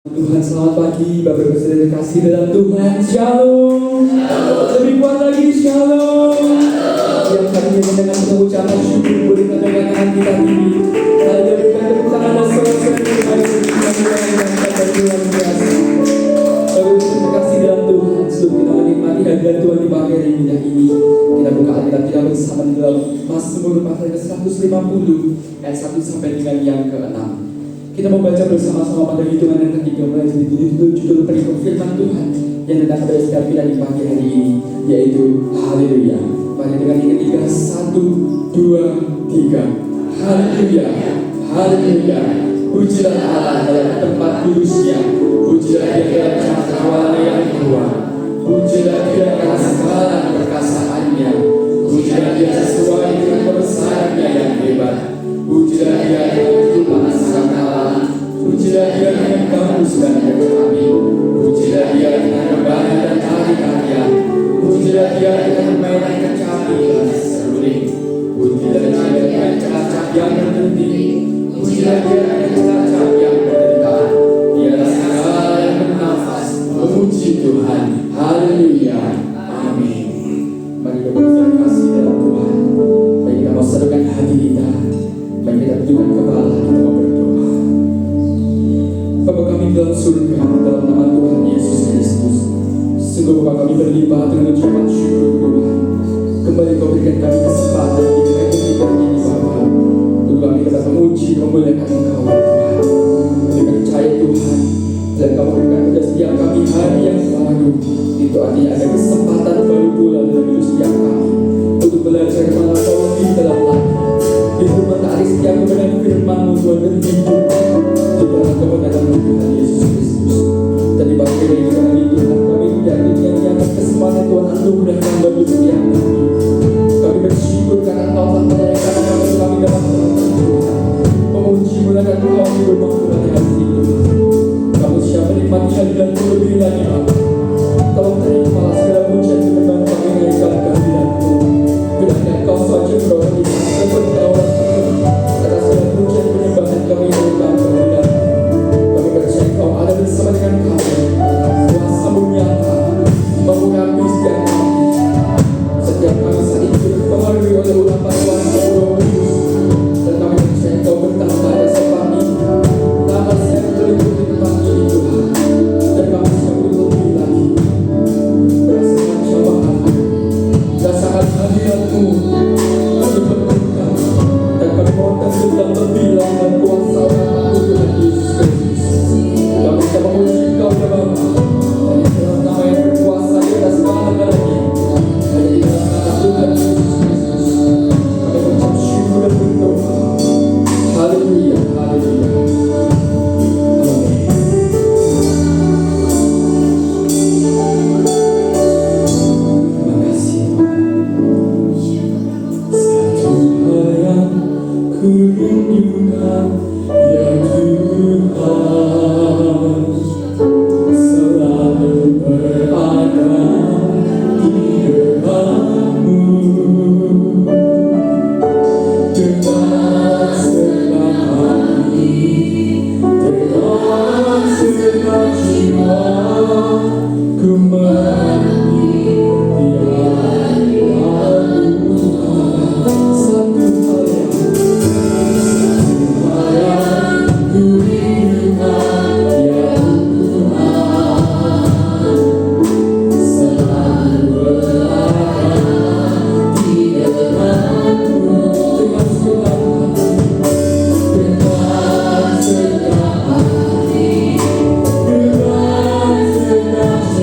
Tuhan, selamat pagi Bapak Ibu Saudara kasih dalam Tuhan. Shalom. Lebih kuat lagi, shalom. Yang kami mendengar kita ucapan syukur boleh katakan tangan kita tinggi. Lalu berikan tepuk tangan dan sorak-sorai Tuhan yang kata Tuhan biasa. Bapak Ibu terima kasih dalam Tuhan. Sebelum kita menikmati hadirat Tuhan di pagi hari indah ini, kita buka Alkitab kita bersama di dalam Mazmur pasal ke-150 ayat 1 sampai dengan yang ke-6. Kita membaca bersama-sama pada hitungan yang ketiga mulai dari judul perikop firman Tuhan yang hendak kepada setiap kita di pagi hari ini, yaitu Haleluya. Mari dengan yang ketiga, 1, 2, 3. Haleluya, Haleluya. Pujilah Allah dalam tempat kudusnya, pujilah Dia dalam cakrawala yang kuat, pujilah Dia karena segala perkasaannya, pujilah Dia sesuai dengan kebesarannya yang hebat, pujilah Dia dengan tuhan sang Allah, pujilah Dia dengan bagus dan kami, pujilah Dia dengan rebana dan tari-tarian, pujilah Dia dengan mainan kecapi dan seruling, pujilah Dia dengan cacap yang berhenti, pujilah Dia dengan cacap yang berderita. Dialah segala yang bernafas memuji Tuhan. Haleluya, amin. Mari kita berterima dalam Tuhan. Mari kita satukan hati kita, mari kita tundukkan kepala, kita mau berdoa. Bapa kami dalam surga, dalam nama Tuhan Yesus Kristus, sungguh Bapa kami berlimpah dengan ucapan syukur Tuhan. Kembali Kau berikan kami kesempatan di kehidupan ini Bapa, untuk kami dapat memuji memuliakan Engkau Tuhan. Kami percaya Tuhan, dan Kau berikan pada setiap kami hari yang baru. Itu artinya ada kesempatan baru pula dalam hidup setiap kami untuk belajar mana Kau lebih dalam lagi. Itu mentari setiap kebenaran firman-Mu Tuhan berhidup di dalam kebenaran Tuhan Yesus Kristus. Dan di pagi hari ini Tuhan, kami menjadi yang kesempatan Tuhan anugerahkan bagi setiap kami. Kami bersyukur karena Engkau telah menyediakan kami dalam Tuhan. Memuji muliakan Engkau di rumah Tuhan yang hidup. Kamu siap menikmati hadirat lebih lagi Bapa. Tolong terimalah segala pujian firman kami naikkan kehadirat-Mu. Bilangnya Engkau saja beroleh seperti orang atas segala pujian penyembahan kami naikkan kehadirat-Mu. Kami percaya Engkau ada bersama dengan kami. Kuasa-Mu nyata mengurapi setiap kami. Setiap kami saat ini dipengaruhi oleh urapan kuasa Roh Kudus, dan kami percaya Engkau bertambah dan sepati. Nama saya berlimpah di tempat ini Tuhan, dan kami siap untuk lebih lagi. Berdasarkan jamaah-Mu, berdasarkan hadirat-Mu, kami berdoa dan kami mohon sedang lebih lagi dan kuasa nama Tuhan Yesus Kristus. Kami bisa memuji Engkau ya Bapa, dan di dalam nama yang berkuasa di atas segala-galanya. Hanya di dalam nama Tuhan Yesus Kristus kami mengucap syukur dan berdoa. Haleluya, haleluya. Amin. Terima kasih. Satu hal yang ku rindukan ya Tuhan, selalu berada di depan-Mu dengan senang hati, dengan senang jiwa, ku menanti-Mu. Satu hal yang ku rindukan ya Tuhan, selalu berada di depan-Mu dengan senang hati, dengan senang hati, dengan senang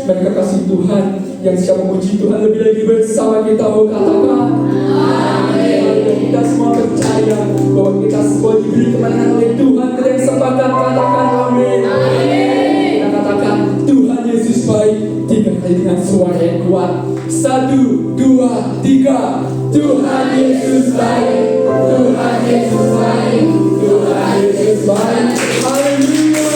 Mereka kasih Tuhan yang siap memuji Tuhan lebih lagi bersama kita. Oh, katakan amin. Kita semua percaya bahwa kita semua diberi kemenangan oleh Tuhan. Kita yang sepakat katakan amin. Kita katakan Tuhan Yesus baik 3 kali dengan suara yang kuat. 1, 2, 3. Tuhan Yesus baik. Tuhan Yesus baik. Tuhan Yesus baik. Haleluya.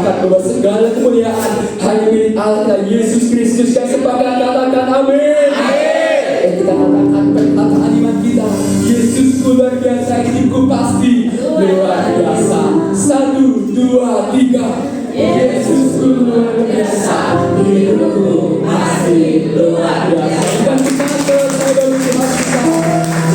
menyatakan bahwa segala kemuliaan hanya milik Allah Yesus Kristus. Yang sepakat katakan amin. Dan kita katakan perkataan iman kita, Yesusku luar biasa, hidupku pasti luar biasa. 1, 2, 3. Yesusku luar biasa, hidupku pasti luar biasa. Bukan kita selesai baru Tuhan kita.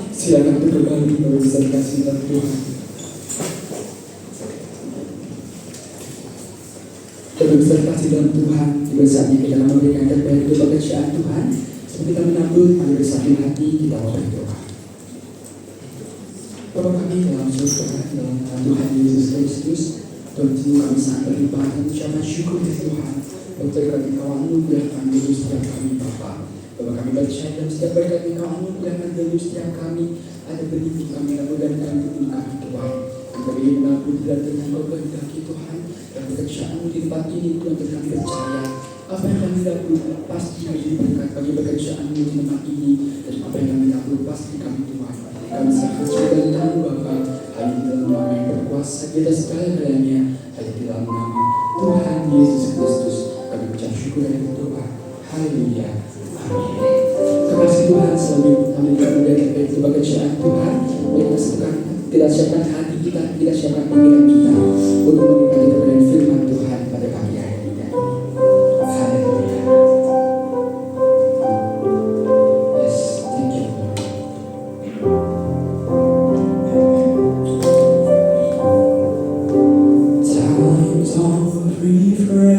Silakan duduk kembali, Bapak bisa dikasih dalam Tuhan. Bapak bisa dikasih dalam Tuhan. Juga saatnya kita akan memberikan terbaik untuk pekerjaan Tuhan. Sebelum kita menyambut, mari bersatu hati kita mau berdoa. Bapa kami dalam surga, dalam nama Tuhan Yesus Kristus, Tuhan kami sangat berlimpah dan ucapan syukur kepada Tuhan. Untuk kami Kau anugerahkan dulu setiap kami Bapa. Bapak kami percaya dalam setiap berkat Kau anugerahkan dulu setiap kami. Ada begitu kami lakukan dan kehidupan Tuhan. Kami mengaku tidak dengan Kau kehendaki Tuhan. Dan pekerjaanmu di tempat ini Tuhan, kami percaya Apa yang kami lakukan pasti menjadi berkat bagi pekerjaan-Mu di tempat ini. Dan apa yang kami lakukan pasti kami Tuhan. Kami serahkan juga tanggung Bapa. Hanya di dalam nama yang berkuasa kita segala-galanya. Hanya di dalam nama Tuhan Yesus Kristus. Kami ucap syukur dan berdoa. Haleluya. Amin. Terima kasih Tuhan selalu kami dari pekerjaan Tuhan. Kita siapkan hati kita, kita siapkan pikiran kita untuk menikmati kebenaran firman Tuhan pada pagi hari ini. Haleluya. Yes, thank you. Times of refreshing,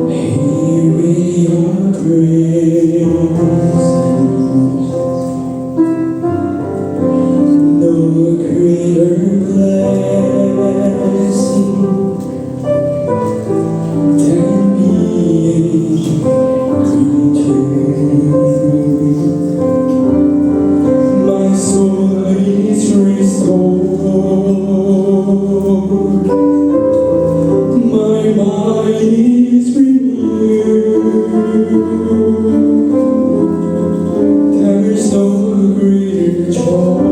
here in your grace. No greater blessing than being returned. My soul is restored, my mind is renewed. There is no greater joy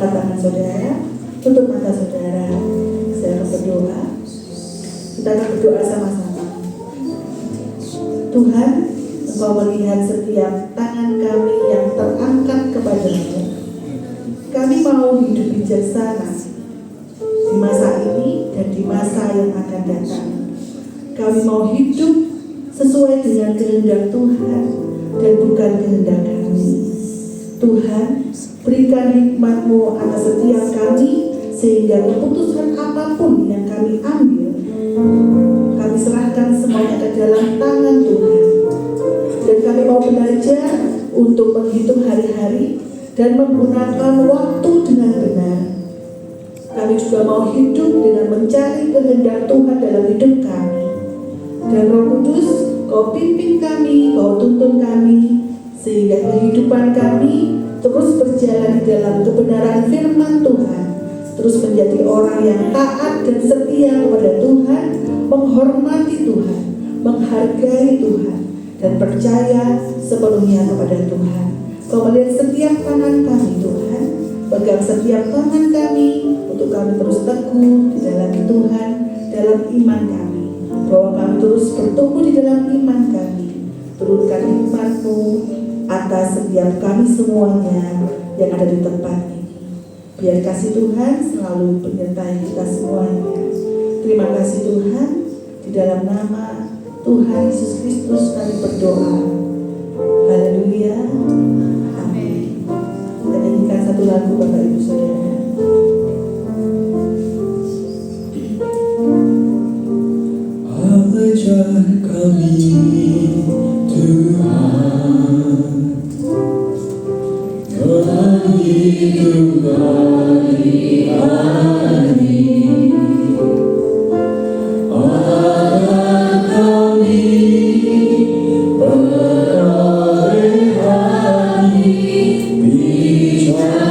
Angkat tangan saudara, tutup mata saudara. Saya akan berdoa. Kita akan berdoa sama-sama. Tuhan, Engkau melihat setiap tangan kami yang terangkat kepadamu. Kami mau hidup bijaksana di masa ini dan di masa yang akan datang. Kami mau hidup sesuai dengan kehendak Tuhan dan bukan kehendak kami. Tuhan, berikan hikmat-Mu atas setiap kami, sehingga keputusan apapun yang kami ambil, kami serahkan semuanya ke dalam tangan Tuhan. Dan kami mau belajar untuk menghitung hari-hari dan menggunakan waktu dengan benar. Kami juga mau hidup dengan mencari kehendak Tuhan dalam hidup kami. Dan Roh Kudus, Kau pimpin kami, Kau tuntun kami, sehingga kehidupan kami terus berjalan di dalam kebenaran firman Tuhan, terus menjadi orang yang taat dan setia kepada Tuhan, menghormati Tuhan, menghargai Tuhan, dan percaya sepenuhnya kepada Tuhan. Kau melihat setiap tangan kami Tuhan, pegang setiap tangan kami, untuk kami terus teguh di dalam Tuhan, dalam iman kami, bahwa kami terus bertumbuh di dalam iman kami. Turunkan hikmat-Mu atas setiap kami semuanya yang ada di tempat ini. Biar kasih Tuhan selalu menyertai kita semuanya. Terima kasih Tuhan, di dalam nama Tuhan Yesus Kristus kami berdoa. Haleluya. Amin. Kita nyanyikan satu lagu Bapak Ibu Saudara. Ajar kami Tuhan, dalam hidup hari-hari, agar kami beroleh hati bijaksana.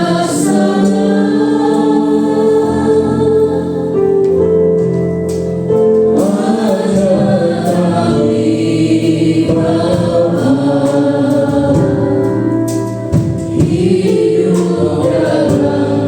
Hidup dalam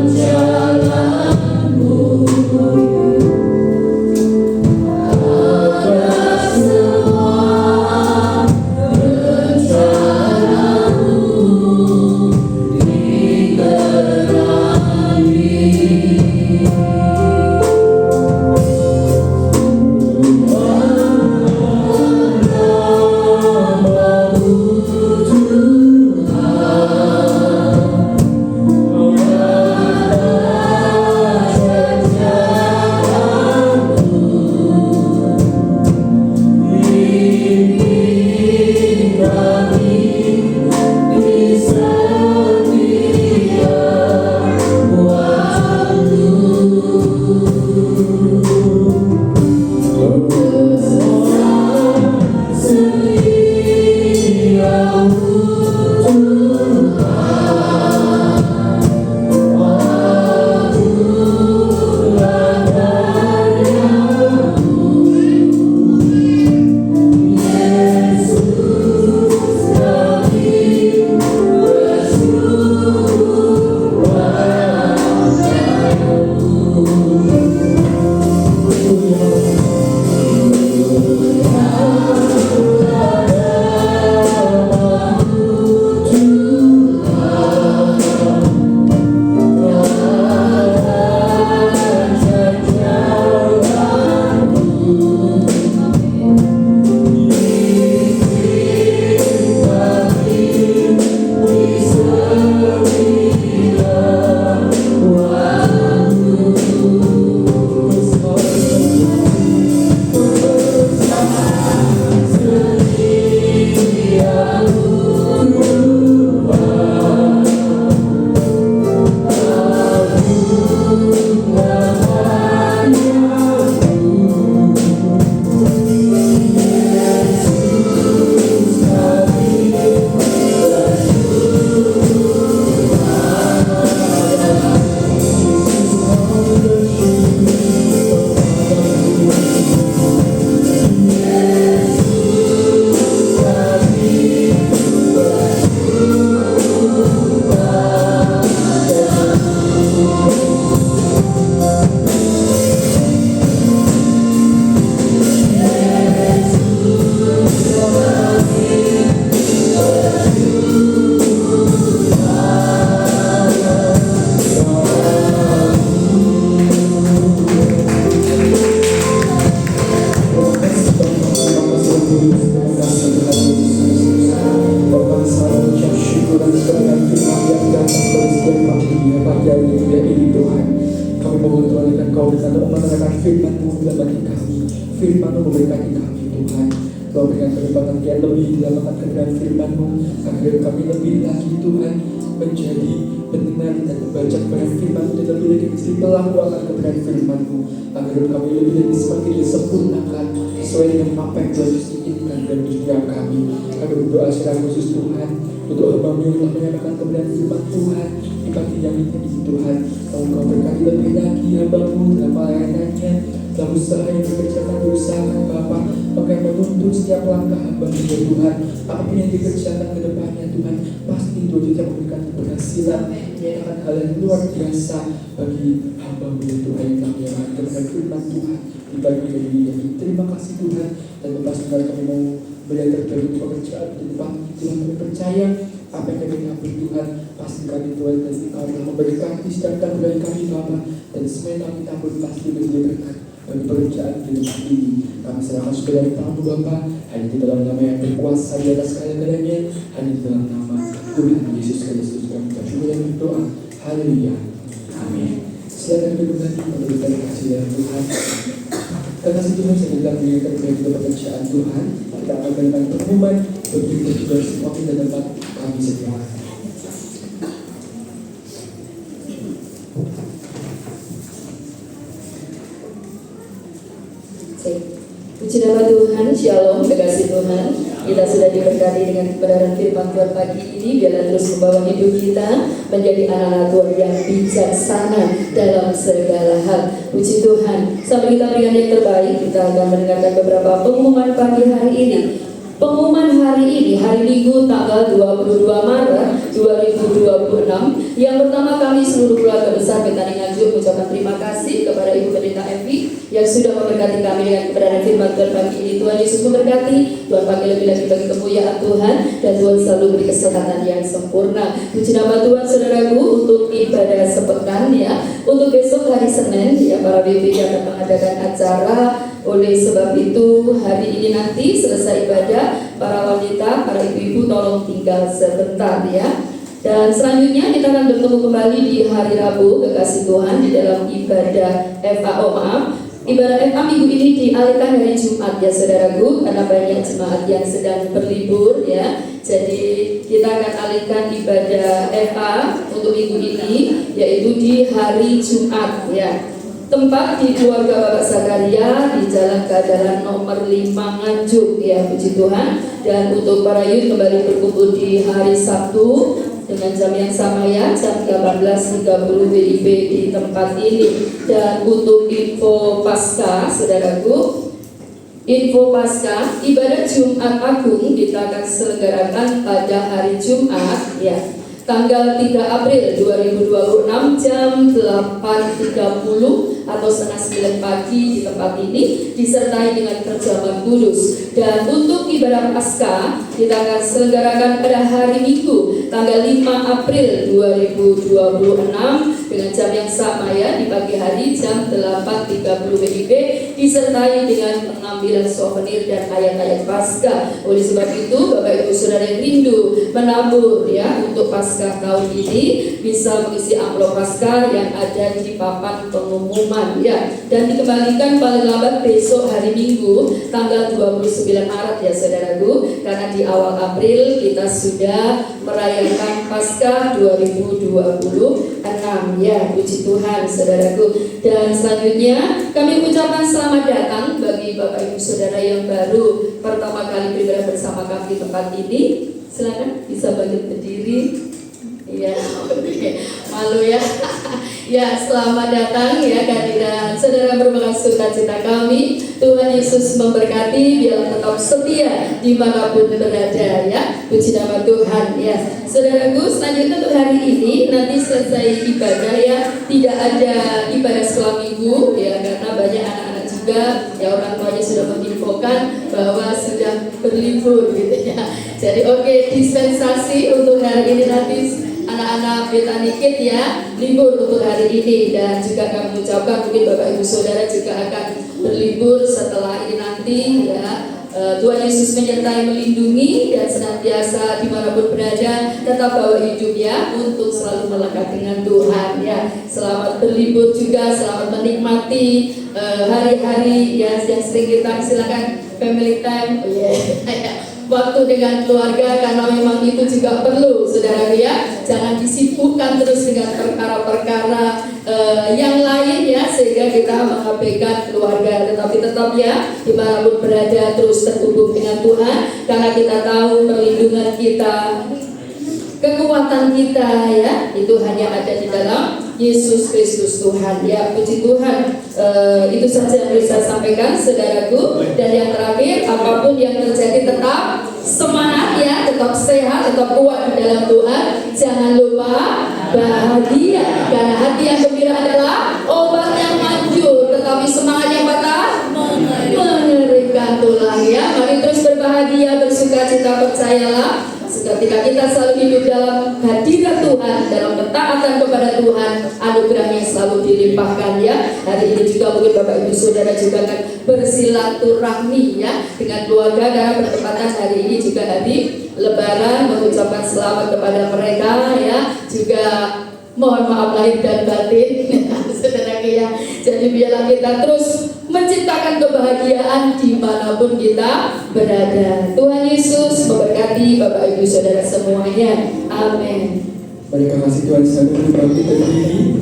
pada kuliah ini Tuhan. Kami mohon Tuhan akan Kau berkata menerangkan firman-Mu dalam bagi kami. Firman-Mu memberkati kami Tuhan. Kau berikan kekuatan yang lebih dalam akan kebenaran firman-Mu, agar kami lebih lagi Tuhan menjadi pendengar dan membaca kebenaran firman-Mu, dan lebih lagi menjadi pelaku akan kebenaran firman-Mu, agar kami lebih lagi semakin disempurnakan sesuai dengan apa yang Tuhan inginkan dalam hidup kami. Kami berdoa secara khusus Tuhan untuk hamba-Mu yang telah menyampaikan kebenaran firman Tuhan di pagi yang ini Tuhan. Kau berkati lebih lagi hamba-Mu dalam pelayanannya, dalam usaha yang dikerjakan, diusahakan Bapa, pakai menuntun setiap langkah hamba-Mu ya Tuhan. Apapun yang dikerjakan ke depannya Tuhan, pasti Tuhan juga memberikan keberhasilan, menyatakan hal yang luar biasa bagi hamba-Mu ya Tuhan yang kami yang mendengarkan firman Tuhan di pagi ini. Terima kasih Tuhan, dan pastikan kami mau belajar dari pekerjaan di depan Tuhan. Kami percaya apa yang kami lakukan Tuhan, pasti kami Tuhan, dan Engkau telah memberikan di setiap tabungan kami Bapa, dan semua yang kami tabur pasti menjadi berkat bagi pekerjaan di depan ini. Kami serahkan segala tangan Bapa, hanya di dalam nama yang berkuasa di atas segala-galanya, hanya di dalam nama Tuhan Yesus Kristus kami bersyukur dan berdoa. Haleluya, amin. Silakan duduk lagi menurut kasih dari Tuhan. Kasih Tuhan sedang mengingatkan kepada pekerjaan Tuhan. Kita akan berikan pengumuman begitu juga semua kita dapat kami semua. Puji nama Tuhan, Shalom, kekasih Tuhan. Kita sudah diberkati dengan kebenaran firman Tuhan pagi ini. Biarlah terus membawa hidup kita menjadi anak-anak Tuhan yang bijaksana dalam segala hal. Puji Tuhan. Sampai kita berikan yang terbaik, kita akan mendengarkan beberapa pengumuman pagi hari ini. Pengumuman hari ini, hari Minggu tanggal 22 Maret 2026. Yang pertama, kami seluruh keluarga besar Betani Nganjuk mengucapkan terima kasih kepada Ibu Pendeta Evi yang sudah memberkati kami dengan kebenaran firman Tuhan pagi ini. Tuhan Yesus memberkati, Tuhan pakai lebih lagi bagi kemuliaan Tuhan, dan Tuhan selalu beri kesehatan yang sempurna. Puji nama Tuhan, saudaraku, untuk ibadah sepekan ya. Untuk besok hari Senin ya, para BB akan mengadakan acara. Oleh sebab itu hari ini nanti selesai ibadah, para wanita, para ibu-ibu tolong tinggal sebentar ya. Dan selanjutnya kita akan bertemu kembali di hari Rabu, kekasih Tuhan, di dalam ibadah ibadah FA minggu ini dialihkan hari Jumat ya saudaraku, karena banyak jemaat yang sedang berlibur ya. Jadi kita akan alihkan ibadah FA untuk minggu ini, yaitu di hari Jumat ya. Tempat di keluarga Bapak Zakaria di Jalan Keadalan nomor 5 Nganjuk ya, puji Tuhan. Dan untuk para youth kembali berkumpul di hari Sabtu dengan jam yang sama ya, jam 18.30 WIB di tempat ini. Dan untuk info Paskah, saudaraku, info Paskah, ibadah Jumat Agung kita akan selenggarakan pada hari Jumat ya, tanggal 3 April 2026 jam 8.30 atau setengah 9 pagi di tempat ini, disertai dengan perjamuan kudus. Dan untuk ibadah Paskah kita akan selenggarakan pada hari Minggu tanggal 5 April 2026 dengan jam yang sama ya, di pagi hari jam 8.30 WIB, disertai dengan pengambilan souvenir dan ayat-ayat Paskah. Oleh sebab itu Bapak Ibu Saudara yang rindu menabur ya untuk Paskah tahun ini, bisa mengisi amplop Paskah yang ada di papan pengumuman ya, dan dikembalikan paling lambat besok hari Minggu tanggal 29 Maret ya saudaraku, karena di awal April kita sudah merayakan Paskah 2026 ya, puji Tuhan saudaraku. Dan selanjutnya kami ucapkan selamat datang bagi Bapak Ibu Saudara yang baru pertama kali beribadah bersama kami di tempat ini. Silakan bisa bangkit berdiri. Iya, malu ya. Ya, selamat datang ya kehadiran saudara berbagai sukacita kami. Tuhan Yesus memberkati, biarlah tetap setia dimanapun berada ya. Puji nama Tuhan ya. Saudaraku, selanjutnya untuk hari ini nanti selesai ibadah ya, tidak ada ibadah sekolah minggu ya, karena banyak anak-anak juga ya, orang tuanya sudah menginfokan bahwa sudah berlibur gitu ya. Jadi oke, dispensasi untuk hari ini nanti anak-anak Betani Kid ya, libur untuk hari ini. Dan juga kami mengucapkan mungkin Bapak Ibu Saudara juga akan berlibur setelah ini nanti ya, Tuhan Yesus menyertai, melindungi, dan senantiasa dimanapun berada tetap bawa hidup ya, untuk selalu melekat dengan Tuhan ya. Selamat berlibur juga, selamat menikmati hari-hari ya, yang sering kita silakan family time waktu dengan keluarga, karena memang itu juga perlu saudara ya. Jangan disibukkan terus dengan perkara-perkara yang lain ya, sehingga kita mengabaikan keluarga. Tetapi tetap ya, dimanapun berada terus terhubung dengan Tuhan, karena kita tahu perlindungan kita, kekuatan kita ya, itu hanya ada di dalam Yesus Kristus Tuhan ya. Puji Tuhan. Itu saja yang bisa saya sampaikan saudaraku. Dan yang terakhir, apapun yang terjadi tetap semangat ya, tetap sehat, tetap kuat di dalam Tuhan. Jangan lupa bahagia, karena hati yang gembira adalah obat yang manjur, tetapi semangat yang patah mengerikan tulang ya. Mari terus berbahagia, bersuka cita, percayalah. Ketika kita selalu hidup dalam hadirat Tuhan, dalam ketaatan kepada Tuhan, anugerahnya selalu dilimpahkan ya. Hari ini juga mungkin Bapak Ibu Saudara juga akan bersilaturahmi ya dengan keluarga, karena bertepatan hari ini juga hari Lebaran, mengucapkan selamat kepada mereka ya. Juga mohon maaf lahir dan batin saudara ya. Jadi biarlah kita terus menciptakan kebahagiaan dimanapun kita berada. Tuhan Yesus memberkati Bapak Ibu Saudara semuanya. Amin. Mari kasih Tuhan selalu bangkit berdiri.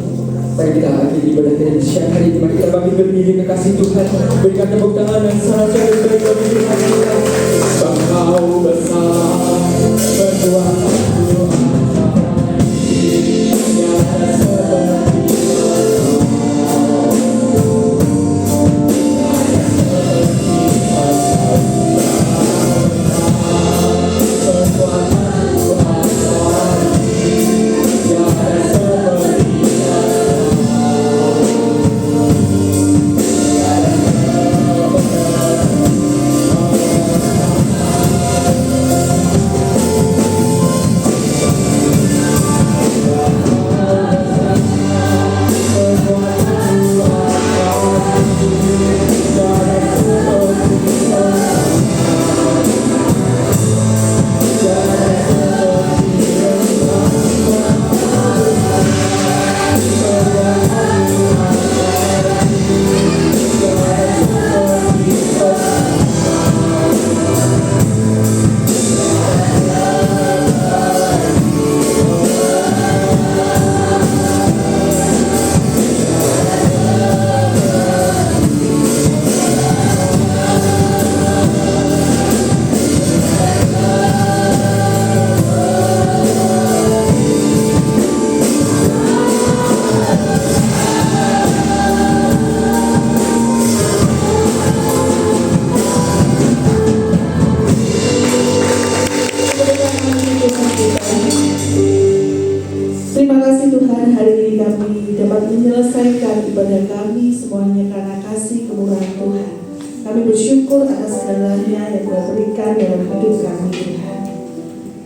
Mari kita akhiri ibadah kita siang hari ini. Mari kita bangkit berdiri, kekasih Tuhan. Berikan tepuk tangan yang sangat baik bagi Tuhan kita. Engkau besar, berkuasa doa. Tiada seperti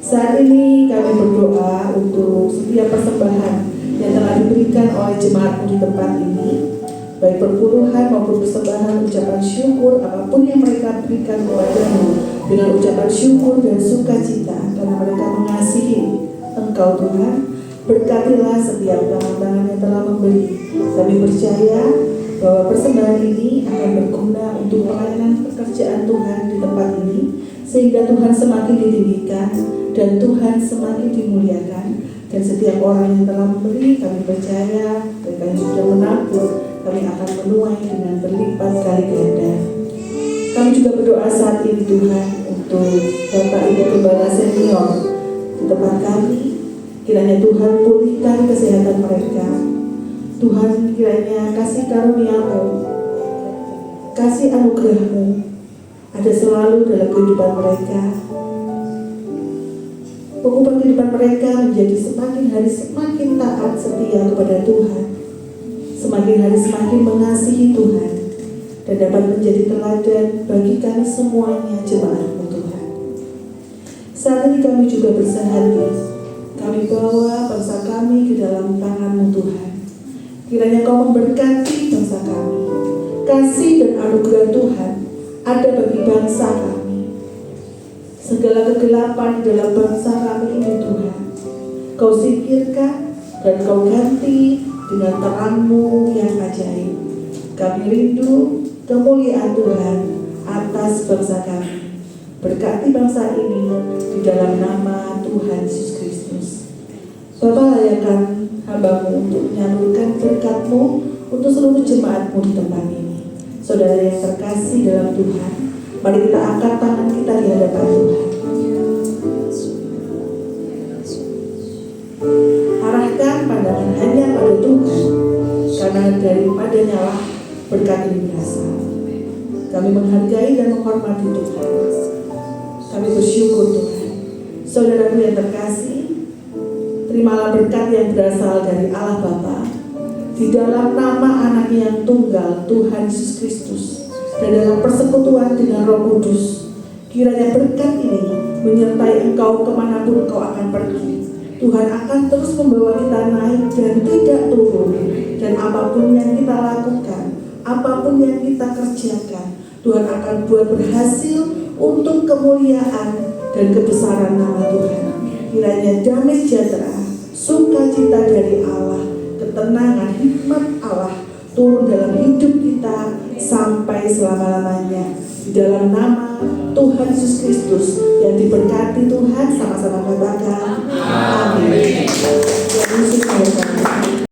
Saat ini kami berdoa untuk setiap persembahan yang telah diberikan oleh jemaatmu di tempat ini, baik perpuluhan maupun persembahan ucapan syukur, apapun yang mereka berikan kepadamu dengan ucapan syukur dan sukacita, karena mereka mengasihi Engkau Tuhan. Berkatilah setiap tangan-tangan yang telah memberi. Kami percaya bahwa persembahan ini akan berguna untuk pelayanan pekerjaan Tuhan di tempat ini, sehingga Tuhan semakin ditinggikan dan Tuhan semakin dimuliakan. Dan setiap orang yang telah memberi, kami percaya mereka yang sudah menabur, kami akan menuai dengan berlipat kali ganda. Kami juga berdoa saat ini Tuhan untuk Bapak Ibu Gembala Senior di tempat kami. Kiranya Tuhan pulihkan kesehatan mereka. Tuhan kiranya kasih karunia-Mu, kasih anugerah-Mu ada selalu dalam kehidupan mereka. Mengubah kehidupan mereka menjadi semakin hari semakin taat setia kepada Tuhan, semakin hari semakin mengasihi Tuhan, dan dapat menjadi teladan bagi kami semuanya jemaat-Mu Tuhan. Saat ini kami juga bersehati, kami bawa bangsa kami ke dalam tangan-Mu Tuhan. Kiranya Kau memberkati bangsa kami. Kasih dan anugerah Tuhan ada bagi bangsa kami. segala kegelapan di dalam bangsa kami ini Tuhan, Kau singkirkan dan Kau ganti dengan terang-Mu yang ajaib. Kami rindu kemuliaan Tuhan atas bangsa kami. Berkati bangsa ini di dalam nama Tuhan Yesus Kristus. Bapa, layakan hamba-Mu untuk menyalurkan berkat-Mu untuk seluruh jemaat-Mu di tempat ini. Saudara yang terkasih dalam Tuhan, mari kita angkat tangan kita di hadapan Tuhan. Arahkan pandangan hanya pada Tuhan, karena daripadanya lah berkat ini berasal. Kami menghargai dan menghormati Tuhan. Kami bersyukur Tuhan. Saudaraku yang terkasih, terimalah berkat yang berasal dari Allah Bapa, di dalam nama Anaknya yang tunggal, Tuhan Yesus Kristus, dan dalam persekutuan dengan Roh Kudus. Kiranya berkat ini menyertai engkau kemanapun engkau akan pergi. Tuhan akan terus membawa kita naik dan tidak turun. Dan apapun yang kita lakukan, apapun yang kita kerjakan, Tuhan akan buat berhasil untuk kemuliaan dan kebesaran nama Tuhan. Kiranya damai sejahtera, sukacita dari Allah, ketenangan, hikmat Allah turun dalam hidup kita sampai selama-lamanya. Di dalam nama Tuhan Yesus Kristus yang diberkati Tuhan, sama-sama katakan amin.